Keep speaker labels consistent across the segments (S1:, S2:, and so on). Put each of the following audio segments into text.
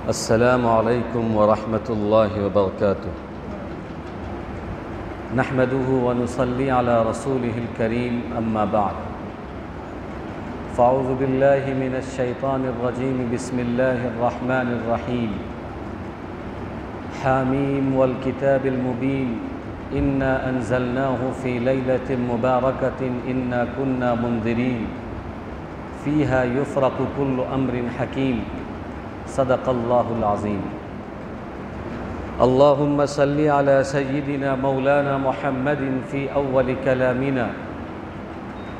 S1: السلام علیکم ورحمۃ اللہ وبرکاتہ نحمده ونصلی علی رسولہ الکریم اما بعد فاعوذ باللہ من الشیطان الرجیم بسم اللہ الرحمن الرحیم حامیم والکتاب المبین انا انزلناه فی لیلۃ مبارکۃ انا کنا منذرین فیہا یفرق کل امر حکیم صدق اللہ العظیم اللہم صلی علی سیدنا مولانا محمد فی اول کلامنا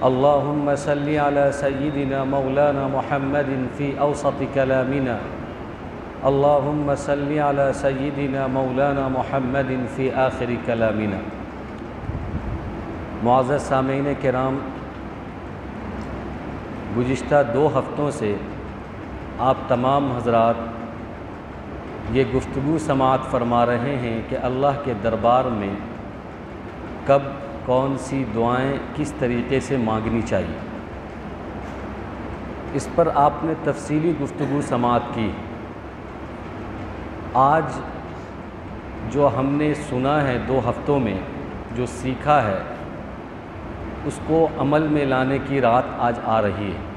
S1: اللہم صلی علی سیدنا مولانا محمد فی اوسط کلامنا اللہم صلی علی سیدنا مولانا محمد فی آخر کلامنا۔ معزز سامعین کرام، گزشتہ 2 ہفتوں سے آپ تمام حضرات یہ گفتگو سماعت فرما رہے ہیں کہ اللہ کے دربار میں کب کون سی دعائیں کس طریقے سے مانگنی چاہیے، اس پر آپ نے تفصیلی گفتگو سماعت کی۔ آج جو ہم نے سنا ہے 2 ہفتوں میں، جو سیکھا ہے، اس کو عمل میں لانے کی رات آج آ رہی ہے۔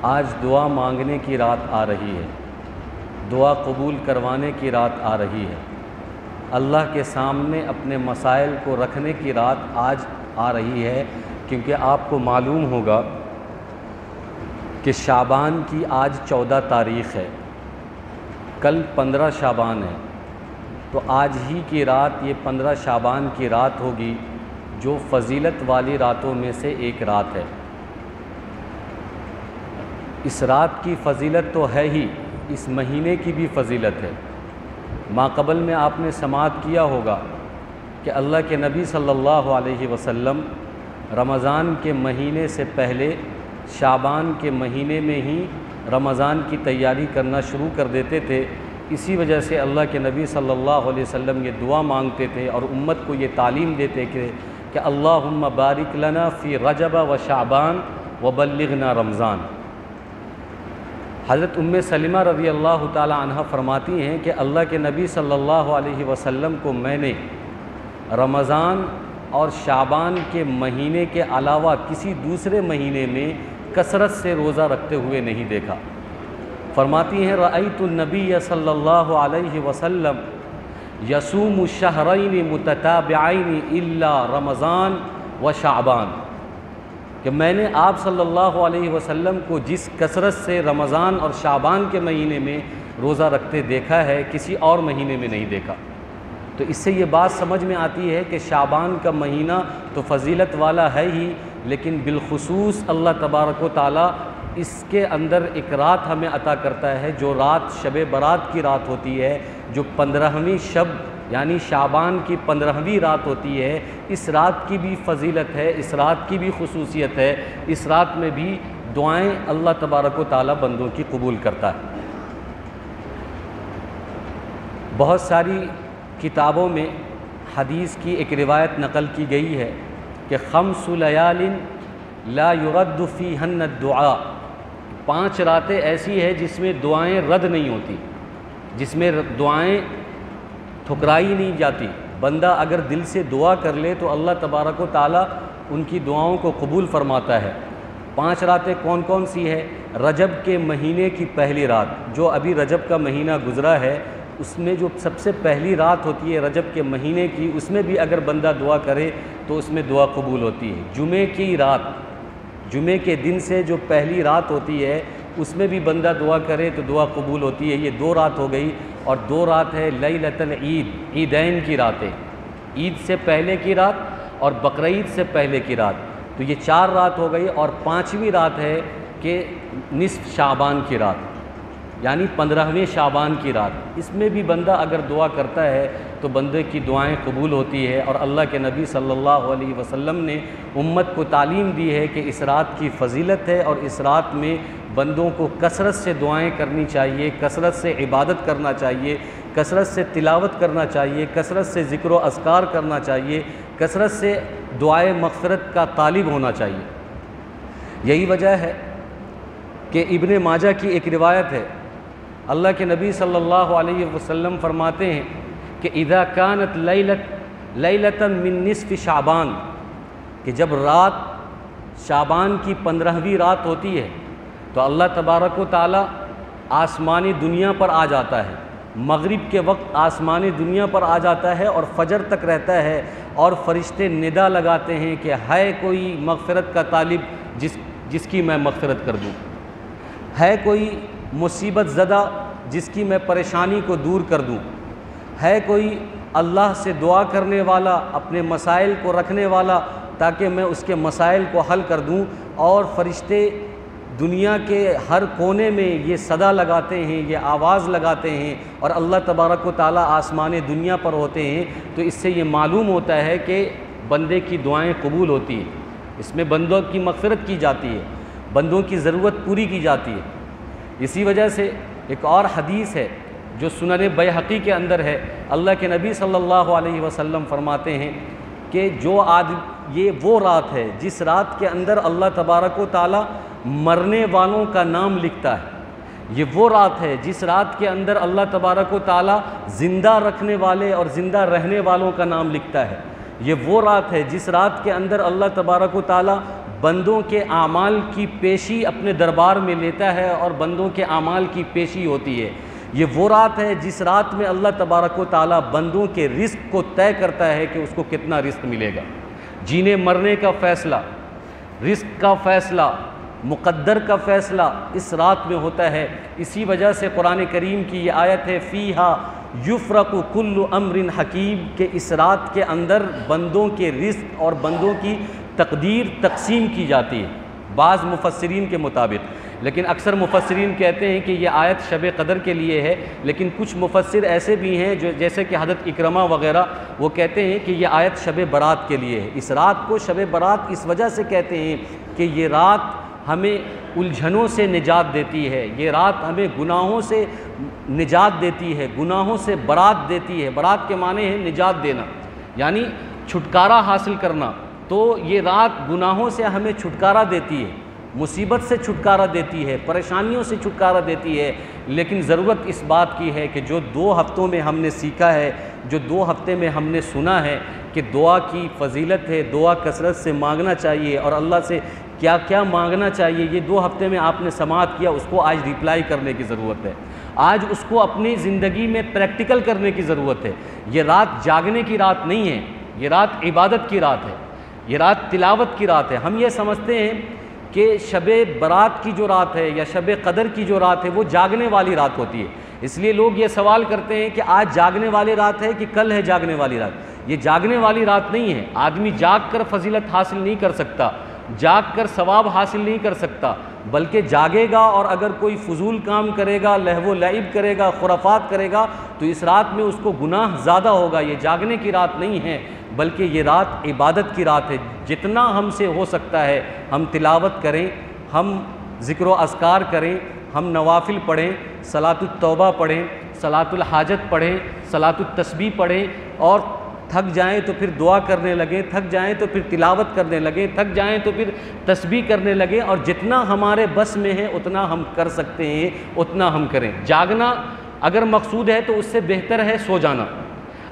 S1: آج دعا مانگنے کی رات آ رہی ہے، دعا قبول کروانے کی رات آ رہی ہے، اللہ کے سامنے اپنے مسائل کو رکھنے کی رات آج آ رہی ہے، کیونکہ آپ کو معلوم ہوگا کہ شعبان کی آج 14 تاریخ ہے، کل 15 شعبان ہے، تو آج ہی کی رات یہ 15 شعبان کی رات ہوگی، جو فضیلت والی راتوں میں سے ایک رات ہے۔ اس رات کی فضیلت تو ہے ہی، اس مہینے کی بھی فضیلت ہے۔ ماقبل میں آپ نے سماعت کیا ہوگا کہ اللہ کے نبی صلی اللہ علیہ وسلم رمضان کے مہینے سے پہلے شعبان کے مہینے میں ہی رمضان کی تیاری کرنا شروع کر دیتے تھے۔ اسی وجہ سے اللہ کے نبی صلی اللہ علیہ وسلم یہ دعا مانگتے تھے اور امت کو یہ تعلیم دیتے کہ اللہم بارک لنا فی رجب و شعبان وبلغنا رمضان۔ حضرت سلمہ رضی اللہ تعالی عنہ فرماتی ہیں کہ اللہ کے نبی صلی اللہ علیہ وسلم کو میں نے رمضان اور شعبان کے مہینے کے علاوہ کسی دوسرے مہینے میں کثرت سے روزہ رکھتے ہوئے نہیں دیکھا۔ فرماتی ہیں رأیت النبی صلی اللہ علیہ وسلم یصوم الشہرین متتابعین الا رمضان و شعبان، کہ میں نے آپ صلی اللہ علیہ وسلم کو جس کثرت سے رمضان اور شعبان کے مہینے میں روزہ رکھتے دیکھا ہے، کسی اور مہینے میں نہیں دیکھا۔ تو اس سے یہ بات سمجھ میں آتی ہے کہ شعبان کا مہینہ تو فضیلت والا ہے ہی، لیکن بالخصوص اللہ تبارک و تعالیٰ اس کے اندر ایک رات ہمیں عطا کرتا ہے، جو رات شب برات کی رات ہوتی ہے، جو 15ویں شب یعنی شعبان کی 15ویں رات ہوتی ہے۔ اس رات کی بھی فضیلت ہے، اس رات کی بھی خصوصیت ہے، اس رات میں بھی دعائیں اللہ تبارک و تعالیٰ بندوں کی قبول کرتا ہے۔ بہت ساری کتابوں میں حدیث کی ایک روایت نقل کی گئی ہے کہ 5 لیال لا يرد فیہن الدعاء، 5 راتیں ایسی ہیں جس میں دعائیں رد نہیں ہوتی، جس میں دعائیں ٹھکرائی نہیں جاتی۔ بندہ اگر دل سے دعا کر لے تو اللہ تبارک و تعالیٰ ان کی دعاؤں کو قبول فرماتا ہے۔ 5 راتیں کون کون سی ہے؟ رجب کے مہینے کی پہلی رات، جو ابھی رجب کا مہینہ گزرا ہے، اس میں جو سب سے پہلی رات ہوتی ہے رجب کے مہینے کی، اس میں بھی اگر بندہ دعا کرے تو اس میں دعا قبول ہوتی ہے۔ جمعے کی رات، جمعے کے دن سے جو پہلی رات ہوتی ہے، اس میں بھی بندہ دعا کرے تو دعا قبول ہوتی ہے۔ یہ 2 رات ہو گئی، اور 2 رات ہے لیلۃ العید، عیدین کی راتیں، عید سے پہلے کی رات اور بقرعید سے پہلے کی رات، تو یہ 4 رات ہو گئی، اور 5ویں رات ہے کہ نصف شعبان کی رات، یعنی 15ویں شعبان کی رات۔ اس میں بھی بندہ اگر دعا کرتا ہے تو بندے کی دعائیں قبول ہوتی ہے، اور اللہ کے نبی صلی اللہ علیہ وسلم نے امت کو تعلیم دی ہے کہ اس رات کی فضیلت ہے، اور اس رات میں بندوں کو کثرت سے دعائیں کرنی چاہیے، کثرت سے عبادت کرنا چاہیے، کثرت سے تلاوت کرنا چاہیے، کثرت سے ذکر و اذکار کرنا چاہیے، کثرت سے دعائے مغفرت کا طالب ہونا چاہیے۔ یہی وجہ ہے کہ ابن ماجہ کی ایک روایت ہے، اللہ کے نبی صلی اللہ علیہ وسلم فرماتے ہیں کہ اذا کانت لیلۃ من نصف شعبان، کہ جب رات شعبان کی 15ویں رات ہوتی ہے تو اللہ تبارک و تعالیٰ آسمانی دنیا پر آ جاتا ہے، مغرب کے وقت آسمانی دنیا پر آ جاتا ہے اور فجر تک رہتا ہے، اور فرشتے ندا لگاتے ہیں کہ ہے کوئی مغفرت کا طالب جس کی میں مغفرت کر دوں، ہے کوئی مصیبت زدہ جس کی میں پریشانی کو دور کر دوں، ہے کوئی اللہ سے دعا کرنے والا، اپنے مسائل کو رکھنے والا تاکہ میں اس کے مسائل کو حل کر دوں۔ اور فرشتے دنیا کے ہر کونے میں یہ صدا لگاتے ہیں، یہ آواز لگاتے ہیں، اور اللہ تبارک و تعالیٰ آسمان دنیا پر ہوتے ہیں۔ تو اس سے یہ معلوم ہوتا ہے کہ بندے کی دعائیں قبول ہوتی ہیں، اس میں بندوں کی مغفرت کی جاتی ہے، بندوں کی ضرورت پوری کی جاتی ہے۔ اسی وجہ سے ایک اور حدیث ہے جو سنن بیہقی کے اندر ہے، اللہ کے نبی صلی اللہ علیہ وسلم فرماتے ہیں کہ یہ وہ رات ہے جس رات کے اندر اللہ تبارک و تعالیٰ مرنے والوں کا نام لکھتا ہے، یہ وہ رات ہے جس رات کے اندر اللہ تبارک و تعالیٰ زندہ رکھنے والے اور زندہ رہنے والوں کا نام لکھتا ہے، یہ وہ رات ہے جس رات کے اندر اللہ تبارک و تعالیٰ بندوں کے اعمال کی پیشی اپنے دربار میں لیتا ہے اور بندوں کے اعمال کی پیشی ہوتی ہے، یہ وہ رات ہے جس رات میں اللہ تبارک و تعالیٰ بندوں کے رزق کو طے کرتا ہے کہ اس کو کتنا رزق ملے گا۔ جینے مرنے کا فیصلہ، رزق کا فیصلہ، مقدر کا فیصلہ اس رات میں ہوتا ہے۔ اسی وجہ سے قرآن کریم کی یہ آیت ہے فیہا یفرق کل امر حکیم، کہ اس رات کے اندر بندوں کے رزق اور بندوں کی تقدیر تقسیم کی جاتی ہے بعض مفسرین کے مطابق، لیکن اکثر مفسرین کہتے ہیں کہ یہ آیت شب قدر کے لیے ہے، لیکن کچھ مفسر ایسے بھی ہیں جو جیسے کہ حضرت اکرمہ وغیرہ وہ کہتے ہیں کہ یہ آیت شب برات کے لیے ہے۔ اس رات کو شب برات اس وجہ سے کہتے ہیں کہ یہ رات ہمیں الجھنوں سے نجات دیتی ہے، یہ رات ہمیں گناہوں سے نجات دیتی ہے، گناہوں سے برات دیتی ہے۔ برات کے معنی ہے نجات دینا، یعنی چھٹکارا حاصل کرنا۔ تو یہ رات گناہوں سے ہمیں چھٹکارا دیتی ہے، مصیبت سے چھٹکارا دیتی ہے، پریشانیوں سے چھٹکارا دیتی ہے، لیکن ضرورت اس بات کی ہے کہ جو 2 ہفتوں میں ہم نے سیکھا ہے، جو 2 ہفتے میں ہم نے سنا ہے کہ دعا کی فضیلت ہے، دعا کثرت سے مانگنا چاہیے اور اللہ سے کیا کیا مانگنا چاہیے، یہ 2 ہفتے میں آپ نے سماعت کیا، اس کو آج ریپلائی کرنے کی ضرورت ہے، آج اس کو اپنی زندگی میں پریکٹیکل کرنے کی ضرورت ہے۔ یہ رات جاگنے کی رات نہیں ہے، یہ رات عبادت کی رات ہے، یہ رات تلاوت کی رات ہے۔ ہم یہ سمجھتے ہیں کہ شب برات کی جو رات ہے یا شب قدر کی جو رات ہے وہ جاگنے والی رات ہوتی ہے، اس لیے لوگ یہ سوال کرتے ہیں کہ آج جاگنے والی رات ہے کہ کل ہے جاگنے والی رات۔ یہ جاگنے والی رات نہیں ہے، آدمی جاگ کر فضیلت حاصل نہیں کر سکتا، جاگ کر ثواب حاصل نہیں کر سکتا، بلکہ جاگے گا اور اگر کوئی فضول کام کرے گا، لہو و لعب کرے گا، خرافات کرے گا تو اس رات میں اس کو گناہ زیادہ ہوگا۔ یہ جاگنے کی رات نہیں ہے بلکہ یہ رات عبادت کی رات ہے۔ جتنا ہم سے ہو سکتا ہے ہم تلاوت کریں، ہم ذکر و اذکار کریں، ہم نوافل پڑھیں، صلاۃ التوبہ پڑھیں، صلاۃ الحاجت پڑھیں، صلاۃ التسبیح پڑھیں، اور تھک جائیں تو پھر دعا کرنے لگیں، تھک جائیں تو پھر تلاوت کرنے لگیں، تھک جائیں تو پھر تسبیح کرنے لگیں، اور جتنا ہمارے بس میں ہے اتنا ہم کر سکتے ہیں اتنا ہم کریں۔ جاگنا اگر مقصود ہے تو اس سے بہتر ہے سو جانا۔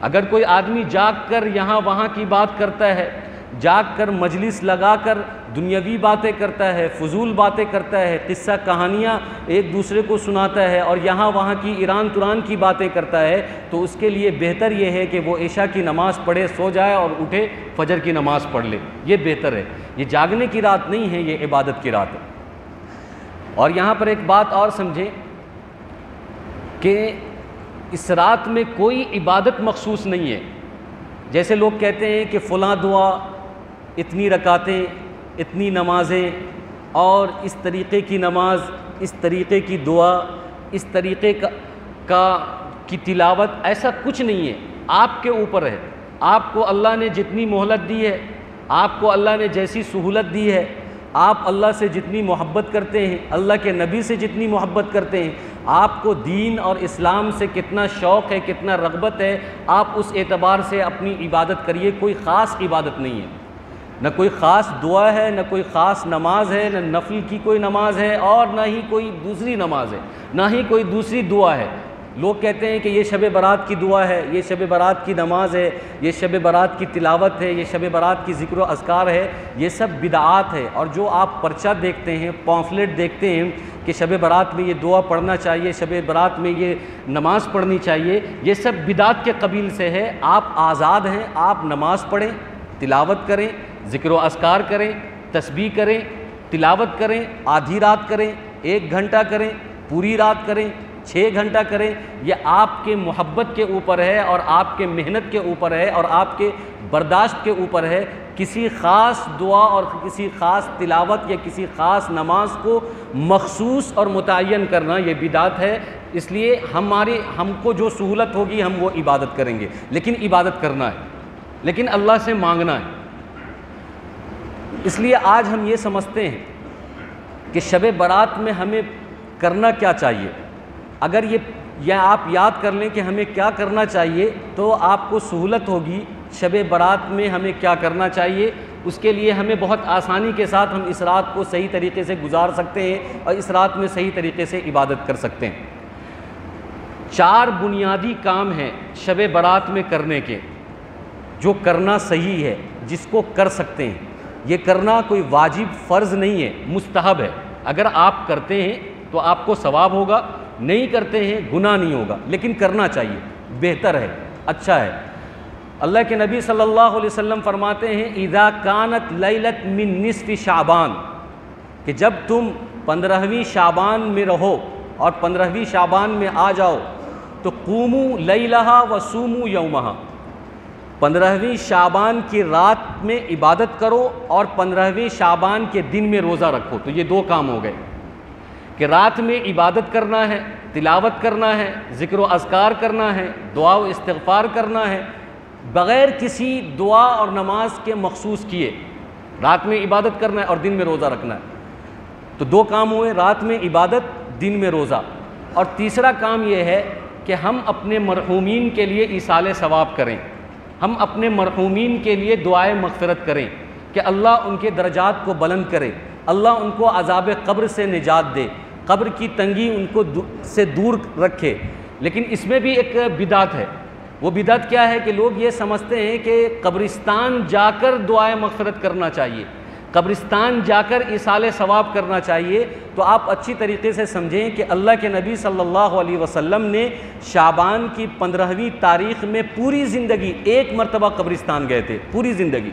S1: اگر کوئی آدمی جاگ کر یہاں وہاں کی بات کرتا ہے، جاگ کر مجلس لگا کر دنیاوی باتیں کرتا ہے، فضول باتیں کرتا ہے، قصہ کہانیاں ایک دوسرے کو سناتا ہے اور یہاں وہاں کی ایران تران کی باتیں کرتا ہے، تو اس کے لیے بہتر یہ ہے کہ وہ عشاء کی نماز پڑھے، سو جائے اور اٹھے فجر کی نماز پڑھ لے، یہ بہتر ہے۔ یہ جاگنے کی رات نہیں ہے، یہ عبادت کی رات ہے۔ اور یہاں پر ایک بات اور سمجھیں کہ اس رات میں کوئی عبادت مخصوص نہیں ہے۔ جیسے لوگ کہتے ہیں کہ فلاں دعا، اتنی رکعتیں، اتنی نمازیں، اور اس طریقے کی نماز، اس طریقے کی دعا، اس طریقے کی تلاوت، ایسا کچھ نہیں ہے، آپ کے اوپر ہے۔ آپ کو اللہ نے جتنی مہلت دی ہے، آپ کو اللہ نے جیسی سہولت دی ہے، آپ اللہ سے جتنی محبت کرتے ہیں، اللہ کے نبی سے جتنی محبت کرتے ہیں، آپ کو دین اور اسلام سے کتنا شوق ہے، کتنا رغبت ہے، آپ اس اعتبار سے اپنی عبادت کریے۔ کوئی خاص عبادت نہیں ہے۔ نہ کوئی خاص دعا ہے، نہ کوئی خاص نماز ہے، نہ نفل کی کوئی نماز ہے، اور نہ ہی کوئی دوسری نماز ہے، نہ ہی کوئی دوسری دعا ہے۔ لوگ کہتے ہیں کہ یہ شب برات کی دعا ہے، یہ شب برات کی نماز ہے، یہ شب برات کی تلاوت ہے، یہ شب برات کی ذکر و اذکار ہے، یہ سب بدعات ہے۔ اور جو آپ پرچہ دیکھتے ہیں، پامفلیٹ دیکھتے ہیں کہ شب برات میں یہ دعا پڑھنا چاہیے، شب برات میں یہ نماز پڑھنی چاہیے، یہ سب بدعات کے قبیل سے ہے۔ آپ آزاد ہیں، آپ نماز پڑھیں، تلاوت کریں، ذکر و اذکار کریں، تسبیح کریں، تلاوت کریں، آدھی رات کریں، 1 گھنٹہ کریں، پوری رات کریں، 6 گھنٹہ کریں، یہ آپ کے محبت کے اوپر ہے اور آپ کے محنت کے اوپر ہے اور آپ کے برداشت کے اوپر ہے۔ کسی خاص دعا اور کسی خاص تلاوت یا کسی خاص نماز کو مخصوص اور متعین کرنا یہ بدعت ہے۔ اس لیے ہم کو جو سہولت ہوگی ہم وہ عبادت کریں گے، لیکن عبادت کرنا ہے، لیکن اللہ سے مانگنا ہے۔ اس لیے آج ہم یہ سمجھتے ہیں کہ شب برات میں ہمیں کرنا کیا چاہیے۔ اگر یہ آپ یاد کر لیں کہ ہمیں کیا کرنا چاہیے تو آپ کو سہولت ہوگی شب برات میں ہمیں کیا کرنا چاہیے۔ اس کے لیے ہمیں بہت آسانی کے ساتھ ہم اس رات کو صحیح طریقے سے گزار سکتے ہیں اور اس رات میں صحیح طریقے سے عبادت کر سکتے ہیں۔ 4 بنیادی کام ہیں شب برات میں کرنے کے، جو کرنا صحیح ہے، جس کو کر سکتے ہیں۔ یہ کرنا کوئی واجب فرض نہیں ہے، مستحب ہے۔ اگر آپ کرتے ہیں تو آپ کو ثواب ہوگا، نہیں کرتے ہیں گناہ نہیں ہوگا، لیکن کرنا چاہیے، بہتر ہے، اچھا ہے۔ اللہ کے نبی صلی اللہ علیہ وسلم فرماتے ہیں اذا کانت لیلت من نصف شعبان، کہ جب تم 15ویں شعبان میں رہو اور 15ویں شعبان میں آ جاؤ تو قوموا لیلہا وصوموا یومہا، 15ویں شعبان کی رات میں عبادت کرو اور 15ویں شعبان کے دن میں روزہ رکھو۔ تو یہ 2 کام ہو گئے کہ رات میں عبادت کرنا ہے، تلاوت کرنا ہے، ذکر و اذکار کرنا ہے، دعا و استغفار کرنا ہے، بغیر کسی دعا اور نماز کے مخصوص کیے رات میں عبادت کرنا ہے اور دن میں روزہ رکھنا ہے۔ تو 2 کام ہوئے، رات میں عبادت، دن میں روزہ۔ اور تیسرا کام یہ ہے کہ ہم اپنے مرحومین کے لیے ایصال ثواب کریں، ہم اپنے مرحومین کے لیے دعائے مغفرت کریں کہ اللہ ان کے درجات کو بلند کرے، اللہ ان کو عذاب قبر سے نجات دے، قبر کی تنگی ان کو سے دور رکھے۔ لیکن اس میں بھی ایک بدعت ہے۔ وہ بدعت کیا ہے کہ لوگ یہ سمجھتے ہیں کہ قبرستان جا کر دعائے مغفرت کرنا چاہیے، قبرستان جا کر ایصال ثواب کرنا چاہیے۔ تو آپ اچھی طریقے سے سمجھیں کہ اللہ کے نبی صلی اللہ علیہ وسلم نے شعبان کی 15ویں تاریخ میں پوری زندگی 1 مرتبہ قبرستان گئے تھے، پوری زندگی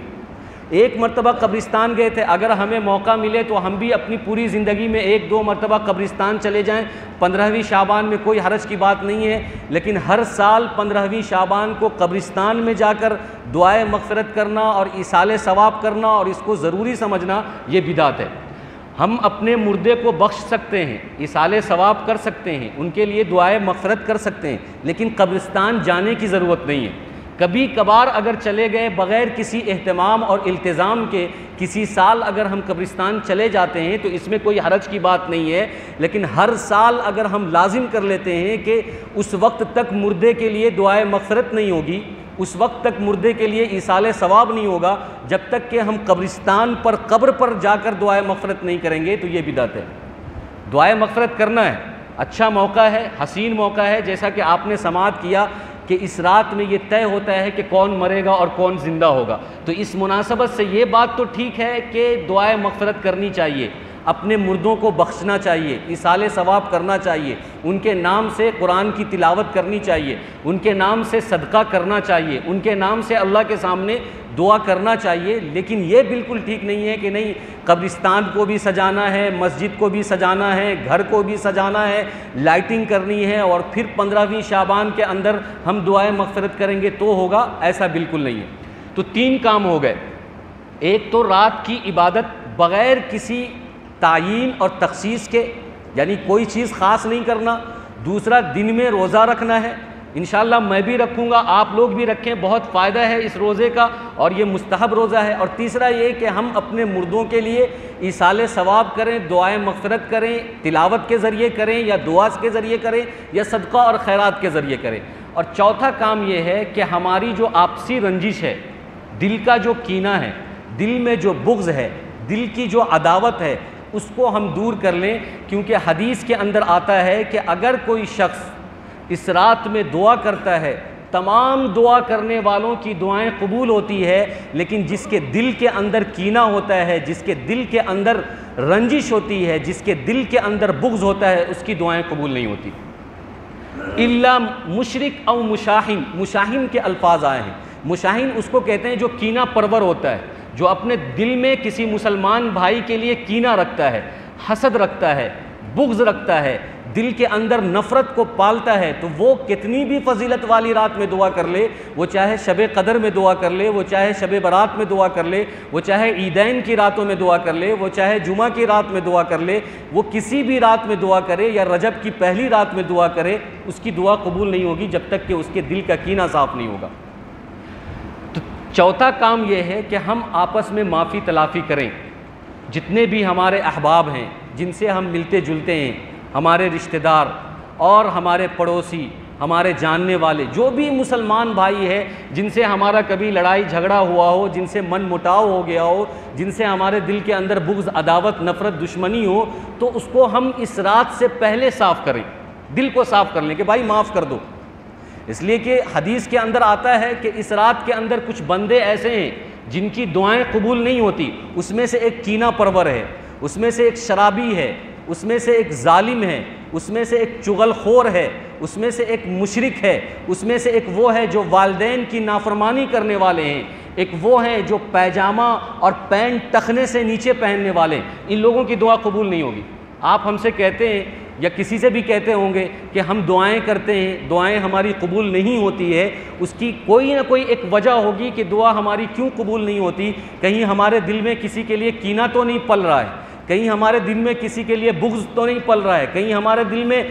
S1: 1 مرتبہ قبرستان گئے تھے۔ اگر ہمیں موقع ملے تو ہم بھی اپنی پوری زندگی میں 1-2 مرتبہ قبرستان چلے جائیں، 15ویں شعبان میں کوئی حرج کی بات نہیں ہے۔ لیکن ہر سال 15ویں شعبان کو قبرستان میں جا کر دعائے مغفرت کرنا اور ایصال ثواب کرنا اور اس کو ضروری سمجھنا یہ بدعت ہے۔ ہم اپنے مردے کو بخش سکتے ہیں، ایصال ثواب کر سکتے ہیں، ان کے لیے دعائے مغفرت کر سکتے ہیں، لیکن قبرستان جانے کی ضرورت نہیں ہے۔ کبھی کبھار اگر چلے گئے بغیر کسی اہتمام اور التزام کے، کسی سال اگر ہم قبرستان چلے جاتے ہیں تو اس میں کوئی حرج کی بات نہیں ہے۔ لیکن ہر سال اگر ہم لازم کر لیتے ہیں کہ اس وقت تک مردے کے لیے دعائے مغفرت نہیں ہوگی، اس وقت تک مردے کے لیے ایصال ثواب نہیں ہوگا، جب تک کہ ہم قبرستان پر قبر پر جا کر دعائے مغفرت نہیں کریں گے، تو یہ بدعت ہے۔ دعائے مغفرت کرنا ہے، اچھا موقع ہے، حسین موقع ہے، جیسا کہ آپ نے سماعت کیا کہ اس رات میں یہ طے ہوتا ہے کہ کون مرے گا اور کون زندہ ہوگا۔ تو اس مناسبت سے یہ بات تو ٹھیک ہے کہ دعائے مغفرت کرنی چاہیے، اپنے مردوں کو بخشنا چاہیے، ایصال ثواب کرنا چاہیے، ان کے نام سے قرآن کی تلاوت کرنی چاہیے، ان کے نام سے صدقہ کرنا چاہیے، ان کے نام سے اللہ کے سامنے دعا کرنا چاہیے۔ لیکن یہ بالکل ٹھیک نہیں ہے کہ نہیں قبرستان کو بھی سجانا ہے، مسجد کو بھی سجانا ہے، گھر کو بھی سجانا ہے، لائٹنگ کرنی ہے اور پھر 15ویں شعبان کے اندر ہم دعائے مغفرت کریں گے تو ہوگا، ایسا بالکل نہیں ہے۔ تو 3 کام ہو گئے، ایک تو رات کی عبادت بغیر کسی تعیین اور تخصیص کے، یعنی کوئی چیز خاص نہیں کرنا۔ دوسرا دن میں روزہ رکھنا ہے، انشاءاللہ میں بھی رکھوں گا، آپ لوگ بھی رکھیں، بہت فائدہ ہے اس روزے کا اور یہ مستحب روزہ ہے۔ اور تیسرا یہ کہ ہم اپنے مردوں کے لیے ایصال ثواب کریں، دعائے مغفرت کریں، تلاوت کے ذریعے کریں یا دعا کے ذریعے کریں یا صدقہ اور خیرات کے ذریعے کریں۔ اور چوتھا کام یہ ہے کہ ہماری جو آپسی رنجش ہے، دل کا جو کینہ ہے، دل میں جو بغض ہے، دل کی جو عداوت ہے، اس کو ہم دور کر لیں، کیونکہ حدیث کے اندر آتا ہے کہ اگر کوئی شخص اس رات میں دعا کرتا ہے، تمام دعا کرنے والوں کی دعائیں قبول ہوتی ہے، لیکن جس کے دل کے اندر کینہ ہوتا ہے، جس کے دل کے اندر رنجش ہوتی ہے، جس کے دل کے اندر بغض ہوتا ہے، اس کی دعائیں قبول نہیں ہوتی۔ الا مشرک او مشاہن، مشاہن کے الفاظ آئے ہیں۔ مشاہن اس کو کہتے ہیں جو کینہ پرور ہوتا ہے، جو اپنے دل میں کسی مسلمان بھائی کے لیے کینہ رکھتا ہے، حسد رکھتا ہے، بغض رکھتا ہے، دل کے اندر نفرت کو پالتا ہے، تو وہ کتنی بھی فضیلت والی رات میں دعا کر لے، وہ چاہے شب قدر میں دعا کر لے، وہ چاہے شب برات میں دعا کر لے، وہ چاہے عیدین کی راتوں میں دعا کر لے، وہ چاہے جمعہ کی رات میں دعا کر لے، وہ کسی بھی رات میں دعا کرے یا رجب کی پہلی رات میں دعا کرے، اس کی دعا قبول نہیں ہوگی جب تک کہ اس کے دل کا کینہ صاف نہیں ہوگا۔ تو چوتھا کام یہ ہے کہ ہم آپس میں معافی تلافی کریں۔ جتنے بھی ہمارے احباب ہیں، جن سے ہم ملتے جلتے ہیں، ہمارے رشتہ دار اور ہمارے پڑوسی، ہمارے جاننے والے، جو بھی مسلمان بھائی ہے جن سے ہمارا کبھی لڑائی جھگڑا ہوا ہو، جن سے من مٹاؤ ہو گیا ہو، جن سے ہمارے دل کے اندر بغض، عداوت، نفرت، دشمنی ہو، تو اس کو ہم اس رات سے پہلے صاف کریں، دل کو صاف کر لیں کہ بھائی معاف کر دو۔ اس لیے کہ حدیث کے اندر آتا ہے کہ اس رات کے اندر کچھ بندے ایسے ہیں جن کی دعائیں قبول نہیں ہوتی۔ اس میں سے ایک کینہ پرور ہے، اس میں سے ایک شرابی ہے، اس میں سے ایک ظالم ہے، اس میں سے ایک چغل خور ہے، اس میں سے ایک مشرک ہے، اس میں سے ایک وہ ہے جو والدین کی نافرمانی کرنے والے ہیں، ایک وہ ہیں جو پیجامہ اور پینٹ ٹخنے سے نیچے پہننے والے ہیں۔ ان لوگوں کی دعا قبول نہیں ہوگی۔ آپ ہم سے کہتے ہیں یا کسی سے بھی کہتے ہوں گے کہ ہم دعائیں کرتے ہیں، دعائیں ہماری قبول نہیں ہوتی ہے، اس کی کوئی نہ کوئی ایک وجہ ہوگی کہ دعا ہماری کیوں قبول نہیں ہوتی۔ کہیں ہمارے دل میں کسی کے لیے کینہ تو نہیں پل رہا ہے، کہیں ہمارے دل میں کسی کے لیے بغض تو نہیں پل رہا ہے، کہیں ہمارے دل میں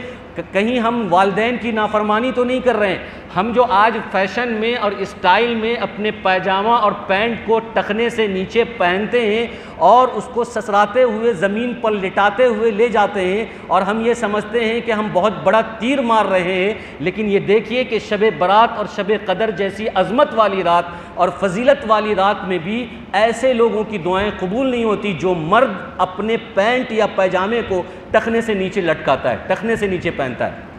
S1: کہیں ہم والدین کی نافرمانی تو نہیں کر رہے ہیں۔ ہم جو آج فیشن میں اور اسٹائل میں اپنے پائجامہ اور پینٹ کو ٹخنے سے نیچے پہنتے ہیں اور اس کو سسراتے ہوئے زمین پر لٹاتے ہوئے لے جاتے ہیں، اور ہم یہ سمجھتے ہیں کہ ہم بہت بڑا تیر مار رہے ہیں، لیکن یہ دیکھیے کہ شب برات اور شب قدر جیسی عظمت والی رات اور فضیلت والی رات میں بھی ایسے لوگوں کی دعائیں قبول نہیں ہوتی جو مرد اپنے پینٹ یا پیجامے کو ٹخنے سے نیچے لٹکاتا ہے، ٹخنے سے نیچے پہنتا ہے۔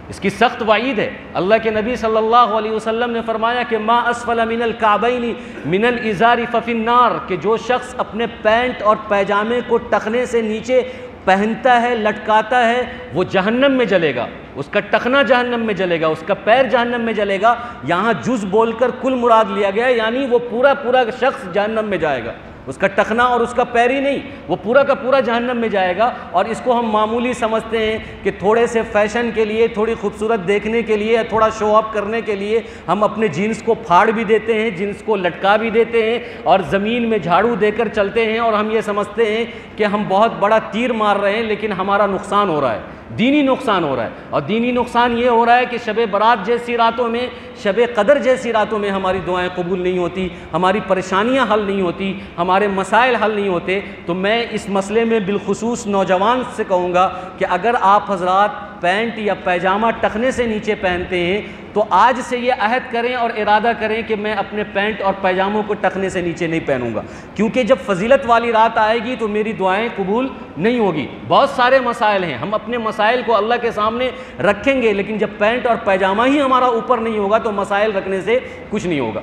S1: اس کی سخت وعید ہے۔ اللہ کے نبی صلی اللہ علیہ وسلم نے فرمایا کہ ما اسفل من الکعبین من الازار ففی النار، کہ جو شخص اپنے پینٹ اور پیجامے کو ٹخنے سے نیچے پہنتا ہے، لٹکاتا ہے، وہ جہنم میں جلے گا، اس کا ٹخنا جہنم میں جلے گا، اس کا پیر جہنم میں جلے گا۔ یہاں جز بول کر کل مراد لیا گیا، یعنی وہ پورا شخص جہنم میں جائے گا، اس کا ٹخنا اور اس کا پیر ہی نہیں، وہ پورا کا پورا جہنم میں جائے گا۔ اور اس کو ہم معمولی سمجھتے ہیں کہ تھوڑے سے فیشن کے لیے، تھوڑی خوبصورت دیکھنے کے لیے، تھوڑا شو اپ کرنے کے لیے ہم اپنے جینس کو پھاڑ بھی دیتے ہیں، جینس کو لٹکا بھی دیتے ہیں اور زمین میں جھاڑو دے کر چلتے ہیں، اور ہم یہ سمجھتے ہیں کہ ہم بہت بڑا تیر مار رہے ہیں، لیکن ہمارا نقصان ہو رہا ہے، دینی نقصان ہو رہا ہے۔ اور دینی نقصان یہ ہو رہا ہے کہ شب برات جیسی راتوں میں، شب قدر جیسی راتوں میں ہماری دعائیں قبول نہیں ہوتی، ہماری پریشانیاں حل نہیں ہوتی، ہمارے مسائل حل نہیں ہوتے۔ تو میں اس مسئلے میں بالخصوص نوجوان سے کہوں گا کہ اگر آپ حضرات پینٹ یا پیجامہ ٹخنے سے نیچے پہنتے ہیں تو آج سے یہ عہد کریں اور ارادہ کریں کہ میں اپنے پینٹ اور پیجاموں کو ٹخنے سے نیچے نہیں پہنوں گا، کیونکہ جب فضیلت والی رات آئے گی تو میری دعائیں قبول نہیں ہوگی۔ بہت سارے مسائل ہیں، ہم اپنے مسائل کو اللہ کے سامنے رکھیں گے، لیکن جب پینٹ اور پیجامہ ہی ہمارا اوپر نہیں ہوگا تو مسائل رکھنے سے کچھ نہیں ہوگا۔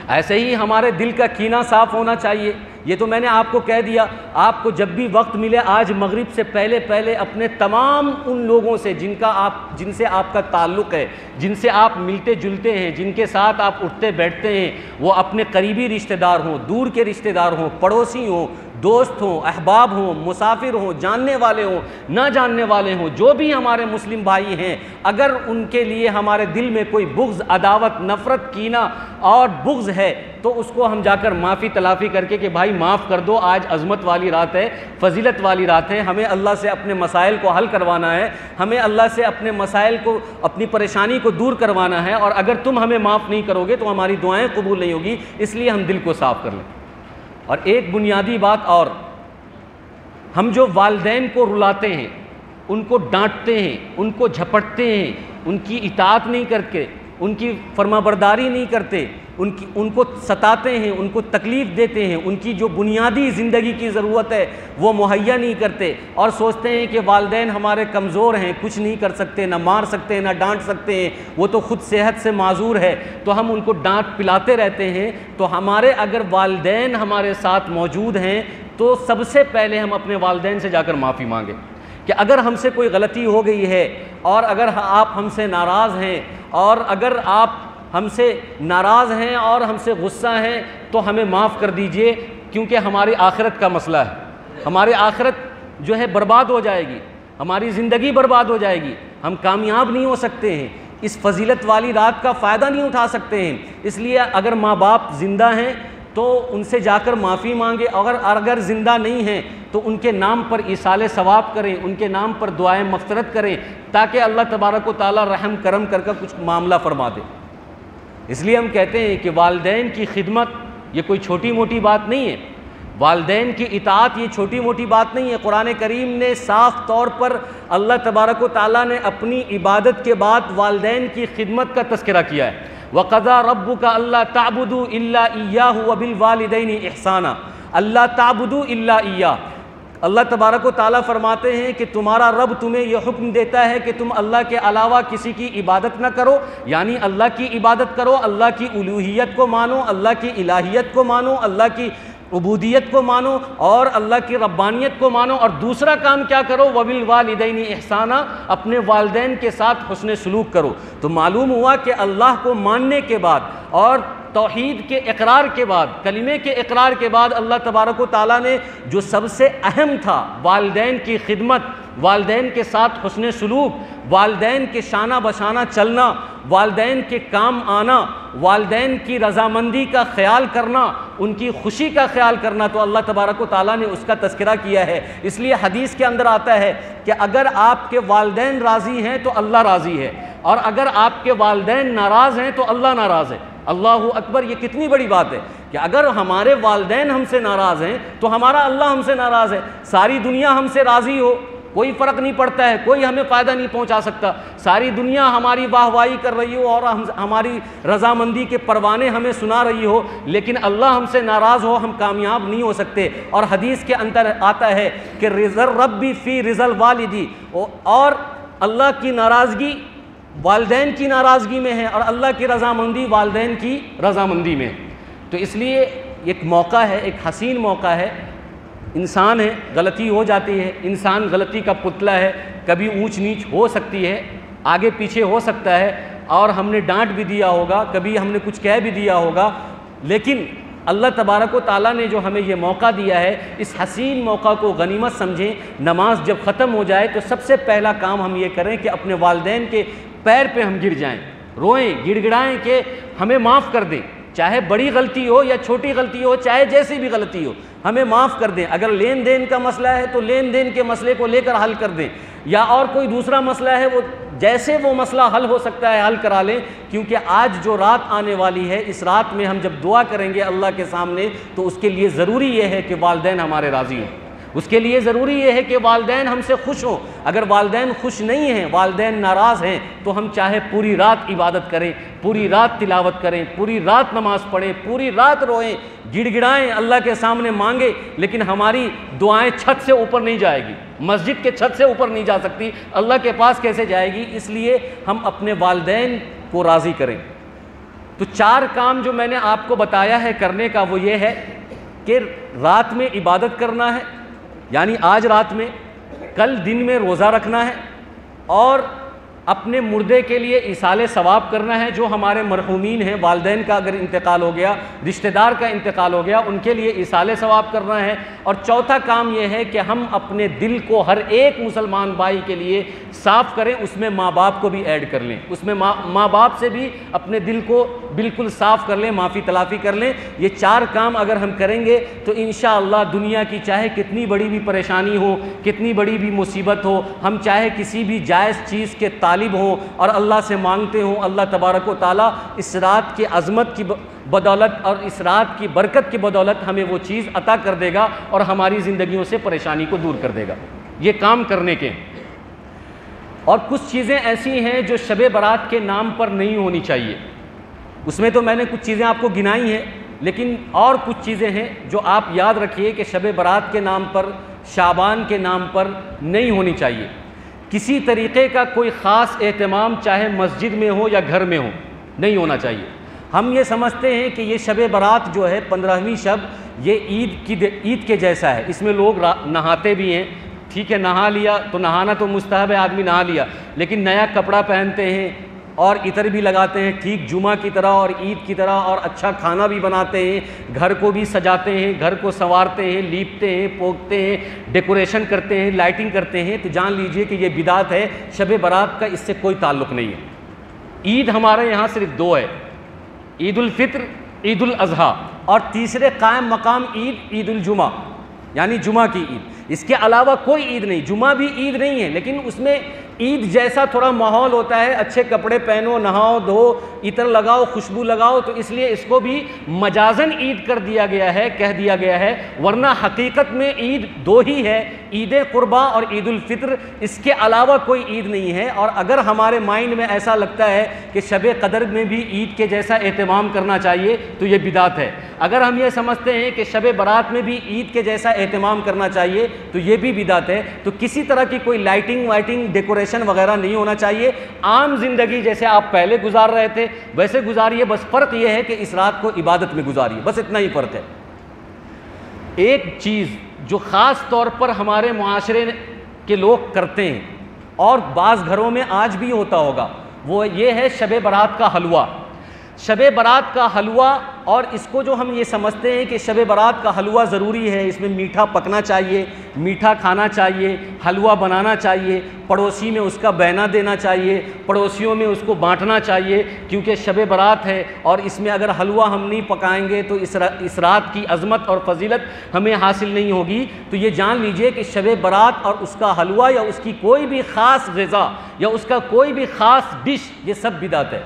S1: ایسے ہی ہمارے دل کا کینہ صاف ہونا چاہیے۔ یہ تو میں نے آپ کو کہہ دیا، آپ کو جب بھی وقت ملے آج مغرب سے پہلے اپنے تمام ان لوگوں سے جن سے آپ کا تعلق ہے، جن سے آپ ملتے جلتے ہیں، جن کے ساتھ آپ اٹھتے بیٹھتے ہیں، وہ اپنے قریبی رشتہ دار ہوں، دور کے رشتہ دار ہوں، پڑوسی ہوں، دوست ہوں، احباب ہوں، مسافر ہوں، جاننے والے ہوں، نہ جاننے والے ہوں، جو بھی ہمارے مسلم بھائی ہیں، اگر ان کے لیے ہمارے دل میں کوئی بغض، عداوت، نفرت، کینہ اور بغض ہے تو اس کو ہم جا کر معافی تلافی کر کے کہ بھائی معاف کر دو، آج عظمت والی رات ہے، فضیلت والی رات ہے، ہمیں اللہ سے اپنے مسائل کو حل کروانا ہے، ہمیں اللہ سے اپنے مسائل کو، اپنی پریشانی کو دور کروانا ہے، اور اگر تم ہمیں معاف نہیں کرو گے تو ہماری دعائیں قبول نہیں ہوگی، اس لیے ہم دل کو صاف کر لیں۔ اور ایک بنیادی بات اور، ہم جو والدین کو رلاتے ہیں، ان کو ڈانٹتے ہیں، ان کو جھپٹتے ہیں، ان کی اطاعت نہیں کر کے، ان کی فرما برداری نہیں کرتے، ان کو ستاتے ہیں، ان کو تکلیف دیتے ہیں، ان کی جو بنیادی زندگی کی ضرورت ہے وہ مہیا نہیں کرتے، اور سوچتے ہیں کہ والدین ہمارے کمزور ہیں، کچھ نہیں کر سکتے، نہ مار سکتے ہیں، نہ ڈانٹ سکتے ہیں، وہ تو خود صحت سے معذور ہے، تو ہم ان کو ڈانٹ پلاتے رہتے ہیں۔ تو ہمارے اگر والدین ہمارے ساتھ موجود ہیں تو سب سے پہلے ہم اپنے والدین سے جا کر معافی مانگیں کہ اگر ہم سے کوئی غلطی ہو گئی ہے، اور اگر آپ ہم سے ناراض ہیں، اور اگر آپ ہم سے ناراض ہیں اور ہم سے غصہ ہیں تو ہمیں معاف کر دیجئے، کیونکہ ہماری آخرت کا مسئلہ ہے، ہماری آخرت جو ہے برباد ہو جائے گی، ہماری زندگی برباد ہو جائے گی، ہم کامیاب نہیں ہو سکتے ہیں، اس فضیلت والی رات کا فائدہ نہیں اٹھا سکتے ہیں۔ اس لیے اگر ماں باپ زندہ ہیں تو ان سے جا کر معافی مانگے، اگر زندہ نہیں ہیں تو ان کے نام پر ایصال ثواب کریں، ان کے نام پر دعائیں مغفرت کریں، تاکہ اللہ تبارک و تعالی رحم کرم کر کر کچھ معاملہ فرما دے۔ اس لیے ہم کہتے ہیں کہ والدین کی خدمت یہ کوئی چھوٹی موٹی بات نہیں ہے، والدین کی اطاعت یہ چھوٹی موٹی بات نہیں ہے۔ قرآن کریم نے صاف طور پر اللہ تبارک و تعالیٰ نے اپنی عبادت کے بعد والدین کی خدمت کا تذکرہ کیا ہے۔ وَقَضَىٰ رَبُّكَ أَلَّا تَعْبُدُوا إِلَّا إِيَّاهُ وَبِالْوَالِدَيْنِ إِحْسَانًا، اللہ تعبدوا الا إِيَّاهُ، اللہ تبارک و تعالیٰ فرماتے ہیں کہ تمہارا رب تمہیں یہ حکم دیتا ہے کہ تم اللہ کے علاوہ کسی کی عبادت نہ کرو، یعنی اللہ کی عبادت کرو، اللہ کی الوہیت کو مانو، اللہ کی الہیت کو مانو، اللہ کی عبودیت کو مانو اور اللہ کی ربانیت کو مانو، اور دوسرا کام کیا کرو؟ وَبِالْوَالِدَيْنِ إِحْسَانًا، اپنے والدین کے ساتھ حسن سلوک کرو۔ تو معلوم ہوا کہ اللہ کو ماننے کے بعد اور توحید کے اقرار کے بعد، کلمے کے اقرار کے بعد، اللہ تبارک و تعالیٰ نے جو سب سے اہم تھا والدین کی خدمت، والدین کے ساتھ حسن سلوک، والدین کے شانہ بشانہ چلنا، والدین کے کام آنا، والدین کی رضامندی کا خیال کرنا، ان کی خوشی کا خیال کرنا، تو اللہ تبارک و تعالیٰ نے اس کا تذکرہ کیا ہے۔ اس لیے حدیث کے اندر آتا ہے کہ اگر آپ کے والدین راضی ہیں تو اللہ راضی ہے، اور اگر آپ کے والدین ناراض ہیں تو اللہ ناراض ہے۔ اللہ اکبر، یہ کتنی بڑی بات ہے کہ اگر ہمارے والدین ہم سے ناراض ہیں تو ہمارا اللہ ہم سے ناراض ہے۔ ساری دنیا ہم سے راضی ہو، کوئی فرق نہیں پڑتا ہے، کوئی ہمیں فائدہ نہیں پہنچا سکتا، ساری دنیا ہماری واہ واہی کر رہی ہو اور ہماری رضامندی کے پروانے ہمیں سنا رہی ہو، لیکن اللہ ہم سے ناراض ہو، ہم کامیاب نہیں ہو سکتے۔ اور حدیث کے اندر آتا ہے کہ رضا ربی فی رضا الوالدی، اور اللہ کی ناراضگی والدین کی ناراضگی میں ہے اور اللہ کی رضامندی والدین کی رضامندی میں ہے۔ تو اس لیے ایک موقع ہے، ایک حسین موقع ہے، انسان ہے، غلطی ہو جاتی ہے، انسان غلطی کا پتلا ہے، کبھی اونچ نیچ ہو سکتی ہے، آگے پیچھے ہو سکتا ہے، اور ہم نے ڈانٹ بھی دیا ہوگا، کبھی ہم نے کچھ کہہ بھی دیا ہوگا، لیکن اللہ تبارک و تعالیٰ نے جو ہمیں یہ موقع دیا ہے، اس حسین موقع کو غنیمت سمجھیں۔ نماز جب ختم ہو جائے تو سب سے پہلا کام ہم یہ کریں کہ اپنے والدین کے پیر پہ ہم گر جائیں، روئیں، گڑ گڑائیں کہ ہمیں معاف کر دیں، چاہے بڑی غلطی ہو یا چھوٹی غلطی ہو، چاہے جیسی بھی غلطی ہو، ہمیں معاف کر دیں۔ اگر لین دین کا مسئلہ ہے تو لین دین کے مسئلے کو لے کر حل کر دیں، یا اور کوئی دوسرا مسئلہ ہے وہ جیسے وہ مسئلہ حل ہو سکتا ہے حل کرا لیں، کیونکہ آج جو رات آنے والی ہے، اس رات میں ہم جب دعا کریں گے اللہ کے سامنے تو اس کے لیے ضروری یہ ہے کہ والدین ہمارے راضی ہوں، اس کے لیے ضروری یہ ہے کہ والدین ہم سے خوش ہوں۔ اگر والدین خوش نہیں ہیں، والدین ناراض ہیں، تو ہم چاہے پوری رات عبادت کریں، پوری رات تلاوت کریں، پوری رات نماز پڑھیں، پوری رات روئیں، گڑ گڑائیں، اللہ کے سامنے مانگیں، لیکن ہماری دعائیں چھت سے اوپر نہیں جائے گی، مسجد کے چھت سے اوپر نہیں جا سکتی، اللہ کے پاس کیسے جائے گی؟ اس لیے ہم اپنے والدین کو راضی کریں۔ تو 4 کام جو میں نے آپ کو بتایا ہے کرنے کا، وہ یہ ہے کہ رات میں عبادت کرنا ہے، یعنی آج رات میں، کل دن میں روزہ رکھنا ہے، اور اپنے مردے کے لیے ایصال ثواب کرنا ہے۔ جو ہمارے مرحومین ہیں، والدین کا اگر انتقال ہو گیا، رشتہ دار کا انتقال ہو گیا، ان کے لیے ایصال ثواب کرنا ہے۔ اور چوتھا کام یہ ہے کہ ہم اپنے دل کو ہر ایک مسلمان بھائی کے لیے صاف کریں، اس میں ماں باپ کو بھی ایڈ کر لیں، اس میں ماں باپ سے بھی اپنے دل کو بالکل صاف کر لیں، معافی تلافی کر لیں۔ یہ 4 کام اگر ہم کریں گے تو انشاءاللہ دنیا کی چاہے کتنی بڑی بھی پریشانی ہو، کتنی بڑی بھی مصیبت ہو، ہم چاہے کسی بھی جائز چیز کے طالب ہوں اور اللہ سے مانگتے ہوں، اللہ تبارک و تعالیٰ اس رات کی عظمت کی بدولت اور اس رات کی برکت کی بدولت ہمیں وہ چیز عطا کر دے گا اور ہماری زندگیوں سے پریشانی کو دور کر دے گا۔ یہ کام کرنے کے اور کچھ چیزیں ایسی ہیں جو شب برات کے نام پر نہیں ہونی چاہیے. اس میں تو میں نے کچھ چیزیں آپ کو گنائی ہیں، لیکن اور کچھ چیزیں ہیں جو آپ یاد رکھیے کہ شب برات کے نام پر، شعبان کے نام پر نہیں ہونی چاہیے. کسی طریقے کا کوئی خاص اہتمام چاہے مسجد میں ہو یا گھر میں ہو نہیں ہونا چاہیے. ہم یہ سمجھتے ہیں کہ یہ شب برات جو ہے 15ویں شب، یہ عید کے جیسا ہے. اس میں لوگ نہاتے بھی ہیں، ٹھیک ہے، نہا لیا تو نہانا تو مستحب ہے، آدمی نہا لیا، لیکن نیا کپڑا پہنتے ہیں اور عطر بھی لگاتے ہیں ٹھیک جمعہ کی طرح اور عید کی طرح، اور اچھا کھانا بھی بناتے ہیں، گھر کو بھی سجاتے ہیں، گھر کو سنوارتے ہیں، لیپتے ہیں، پوکتے ہیں، ڈیکوریشن کرتے ہیں، لائٹنگ کرتے ہیں. تو جان لیجئے کہ یہ بدعت ہے. شب برات کا اس سے کوئی تعلق نہیں ہے. عید ہمارے یہاں صرف دو ہے، عید الفطر، عید الاضحیٰ، اور تیسرے قائم مقام عید، عید الجمعہ، یعنی جمعہ کی عید. اس کے علاوہ کوئی عید نہیں. جمعہ بھی عید نہیں ہے، لیکن اس میں عید جیسا تھوڑا ماحول ہوتا ہے، اچھے کپڑے پہنو، نہاؤ دھو، عطر لگاؤ، خوشبو لگاؤ، تو اس لیے اس کو بھی مجازن عید کر دیا گیا ہے، کہہ دیا گیا ہے. ورنہ حقیقت میں عید دو ہی ہے، عید قربا اور عید الفطر. اس کے علاوہ کوئی عید نہیں ہے. اور اگر ہمارے مائنڈ میں ایسا لگتا ہے کہ شب قدر میں بھی عید کے جیسا اہتمام کرنا چاہیے تو یہ بدعت ہے. اگر ہم یہ سمجھتے ہیں کہ شب برات میں بھی عید کے جیسا اہتمام کرنا چاہیے تو یہ بھی بدعت ہے. تو کسی طرح کی کوئی لائٹنگ وائٹنگ ڈیکوریشن وغیرہ نہیں ہونا چاہیے. عام زندگی جیسے آپ پہلے گزار رہے تھے ویسے گزاریے. بس فرق یہ ہے کہ اس رات کو عبادت میں گزاریے، بس اتنا ہی فرق ہے. ایک چیز جو خاص طور پر ہمارے معاشرے کے لوگ کرتے ہیں اور بعض گھروں میں آج بھی ہوتا ہوگا، وہ یہ ہے شب برات کا حلوہ. شب برات کا حلوہ، اور اس کو جو ہم یہ سمجھتے ہیں کہ شب برات کا حلوہ ضروری ہے، اس میں میٹھا پکنا چاہیے، میٹھا کھانا چاہیے، حلوہ بنانا چاہیے، پڑوسی میں اس کا بینا دینا چاہیے، پڑوسیوں میں اس کو بانٹنا چاہیے، کیونکہ شب برات ہے. اور اس میں اگر حلوہ ہم نہیں پکائیں گے تو اس رات کی عظمت اور فضیلت ہمیں حاصل نہیں ہوگی. تو یہ جان لیجئے کہ شب برات اور اس کا حلوہ یا اس کی کوئی بھی خاص غذا یا اس کا کوئی بھی خاص ڈش، یہ سب بدعت ہے.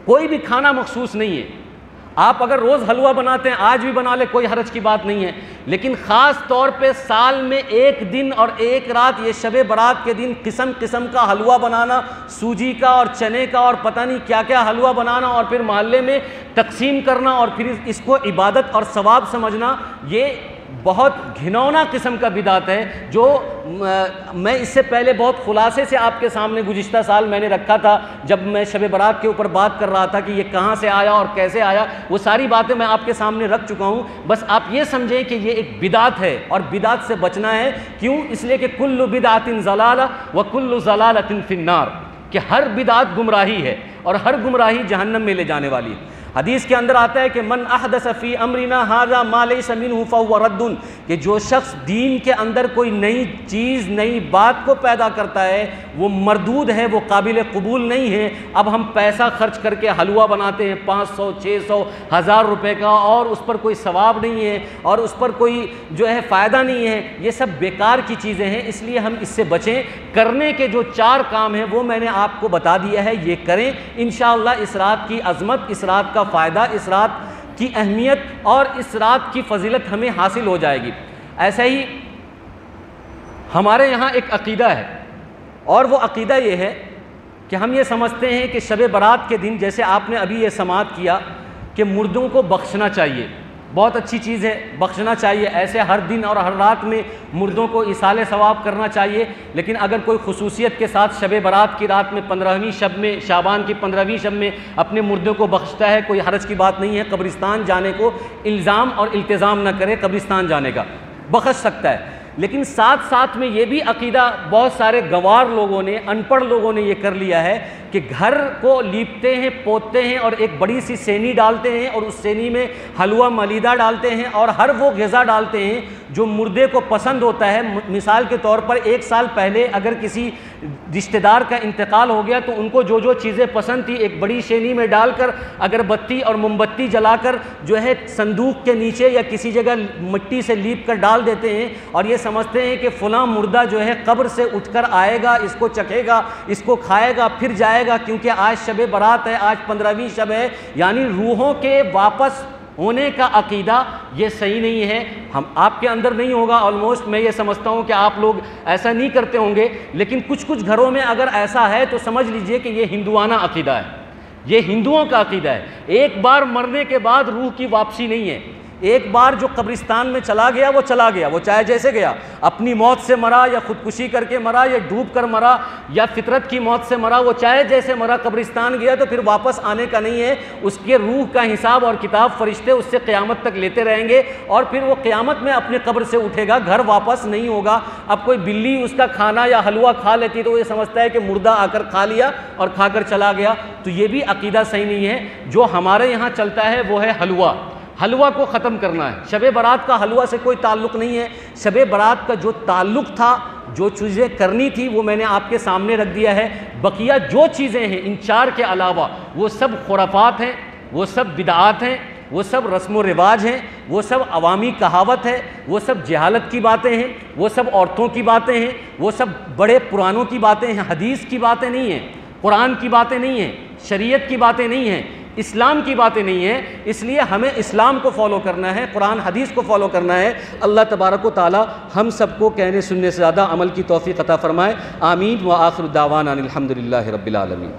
S1: کوئی بھی کھانا مخصوص نہیں ہے. آپ اگر روز حلوہ بناتے ہیں، آج بھی بنا لے، کوئی حرج کی بات نہیں ہے. لیکن خاص طور پہ سال میں ایک دن اور ایک رات، یہ شب برات کے دن قسم قسم کا حلوہ بنانا، سوجی کا اور چنے کا اور پتہ نہیں کیا کیا حلوہ بنانا، اور پھر محلے میں تقسیم کرنا، اور پھر اس کو عبادت اور ثواب سمجھنا، یہ بہت گھنونا قسم کا بدعت ہے. جو میں اس سے پہلے بہت خلاصے سے آپ کے سامنے گزشتہ سال میں نے رکھا تھا، جب میں شب برات کے اوپر بات کر رہا تھا کہ یہ کہاں سے آیا اور کیسے آیا، وہ ساری باتیں میں آپ کے سامنے رکھ چکا ہوں. بس آپ یہ سمجھیں کہ یہ ایک بدعت ہے اور بدعت سے بچنا ہے. کیوں؟ اس لیے کہ کل بدعت ضلالہ وکل ضلالۃ فی النار، کہ ہر بدعت گمراہی ہے اور ہر گمراہی جہنم میں لے جانے والی ہے. حدیث کے اندر آتا ہے کہ من احدث فی امرنا ھذا ما لیس منہ فہو رد، کہ جو شخص دین کے اندر کوئی نئی چیز، نئی بات کو پیدا کرتا ہے وہ مردود ہے، وہ قابل قبول نہیں ہے. اب ہم پیسہ خرچ کر کے حلوہ بناتے ہیں 500 600 1000 روپے کا، اور اس پر کوئی ثواب نہیں ہے اور اس پر کوئی جو ہے فائدہ نہیں ہے. یہ سب بیکار کی چیزیں ہیں. اس لیے ہم اس سے بچیں. کرنے کے جو 4 کام ہیں وہ میں نے آپ کو بتا دیا ہے، یہ کریں. انشاءاللہ اس رات کی عظمت، اس رات کا فائدہ، اس رات کی اہمیت اور اس رات کی فضیلت ہمیں حاصل ہو جائے گی. ایسا ہی ہمارے یہاں ایک عقیدہ ہے، اور وہ عقیدہ یہ ہے کہ ہم یہ سمجھتے ہیں کہ شب برات کے دن، جیسے آپ نے ابھی یہ سماعت کیا کہ مردوں کو بخشنا چاہیے، بہت اچھی چیز ہے، بخشنا چاہیے. ایسے ہر دن اور ہر رات میں مردوں کو ایصال ثواب کرنا چاہیے. لیکن اگر کوئی خصوصیت کے ساتھ شب برات کی رات میں 15ویں شب میں، شعبان کی 15ویں شب میں اپنے مردوں کو بخشتا ہے، کوئی حرج کی بات نہیں ہے. قبرستان جانے کو الزام اور التزام نہ کرے قبرستان جانے کا، بخش سکتا ہے. لیکن ساتھ ساتھ میں یہ بھی عقیدہ بہت سارے گنوار لوگوں نے، ان پڑھ لوگوں نے یہ کر لیا ہے کہ گھر کو لیپتے ہیں، پوتتے ہیں، اور ایک بڑی سی سینی ڈالتے ہیں، اور اس سینی میں حلوہ ملیدہ ڈالتے ہیں، اور ہر وہ غذا ڈالتے ہیں جو مردے کو پسند ہوتا ہے. مثال کے طور پر 1 سال پہلے اگر کسی رشتہ دار کا انتقال ہو گیا تو ان کو جو جو چیزیں پسند تھی ایک بڑی سینی میں ڈال کر، اگر بتی اور موم بتی جلا کر جو ہے صندوق کے نیچے یا کسی جگہ مٹی سے لیپ کر ڈال دیتے ہیں، اور یہ سمجھتے ہیں کہ فلاں مردہ جو ہے قبر سے اٹھ کر آئے گا، اس کو چکھے گا، اس کو کھائے گا، پھر جائے گا، کیونکہ آج شب برات ہے، آج 15ویں شب ہے. یعنی روحوں کے واپس ہونے کا عقیدہ یہ صحیح نہیں ہے، ہم آپ کے اندر نہیں ہوگا آلموسٹ، میں یہ سمجھتا ہوں کہ آپ لوگ ایسا نہیں کرتے ہوں گے، لیکن کچھ گھروں میں اگر ایسا ہے تو سمجھ لیجئے کہ یہ ہندوانہ عقیدہ ہے، یہ ہندوؤں کا عقیدہ ہے۔ ایک بار مرنے کے بعد روح کی واپسی نہیں ہے، ایک بار جو قبرستان میں چلا گیا وہ چلا گیا، وہ چاہے جیسے گیا، اپنی موت سے مرا یا خودکشی کر کے مرا یا ڈوب کر مرا یا فطرت کی موت سے مرا، وہ چاہے جیسے مرا قبرستان گیا تو پھر واپس آنے کا نہیں ہے، اس کے روح کا حساب اور کتاب فرشتے اس سے قیامت تک لیتے رہیں گے، اور پھر وہ قیامت میں اپنے قبر سے اٹھے گا، گھر واپس نہیں ہوگا۔ اب کوئی بلی اس کا کھانا یا حلوہ کھا لیتی تو وہ یہ سمجھتا ہے کہ مردہ آ کر کھا لیا اور کھا کر چلا گیا، تو یہ بھی عقیدہ صحیح نہیں ہے۔ جو ہمارے یہاں چلتا ہے وہ ہے حلوہ، حلوہ کو ختم کرنا ہے۔ شب برات کا حلوہ سے کوئی تعلق نہیں ہے، شب برات کا جو تعلق تھا، جو چیزیں کرنی تھی وہ میں نے آپ کے سامنے رکھ دیا ہے، بقیہ جو چیزیں ہیں ان چار کے علاوہ وہ سب خرافات ہیں، وہ سب بدعات ہیں، وہ سب رسم و رواج ہیں، وہ سب عوامی کہاوت ہے، وہ سب جہالت کی باتیں ہیں، وہ سب عورتوں کی باتیں ہیں، وہ سب بڑے پرانوں کی باتیں ہیں، حدیث کی باتیں نہیں ہیں، قرآن کی باتیں نہیں ہیں، شریعت کی باتیں نہیں ہیں، اسلام کی باتیں نہیں ہیں۔ اس لیے ہمیں اسلام کو فالو کرنا ہے، قرآن حدیث کو فالو کرنا ہے۔ اللہ تبارک و تعالی ہم سب کو کہنے سننے سے زیادہ عمل کی توفیق عطا فرمائے۔ آمین۔ وآخر دعوانا الحمدللہ رب العالمین۔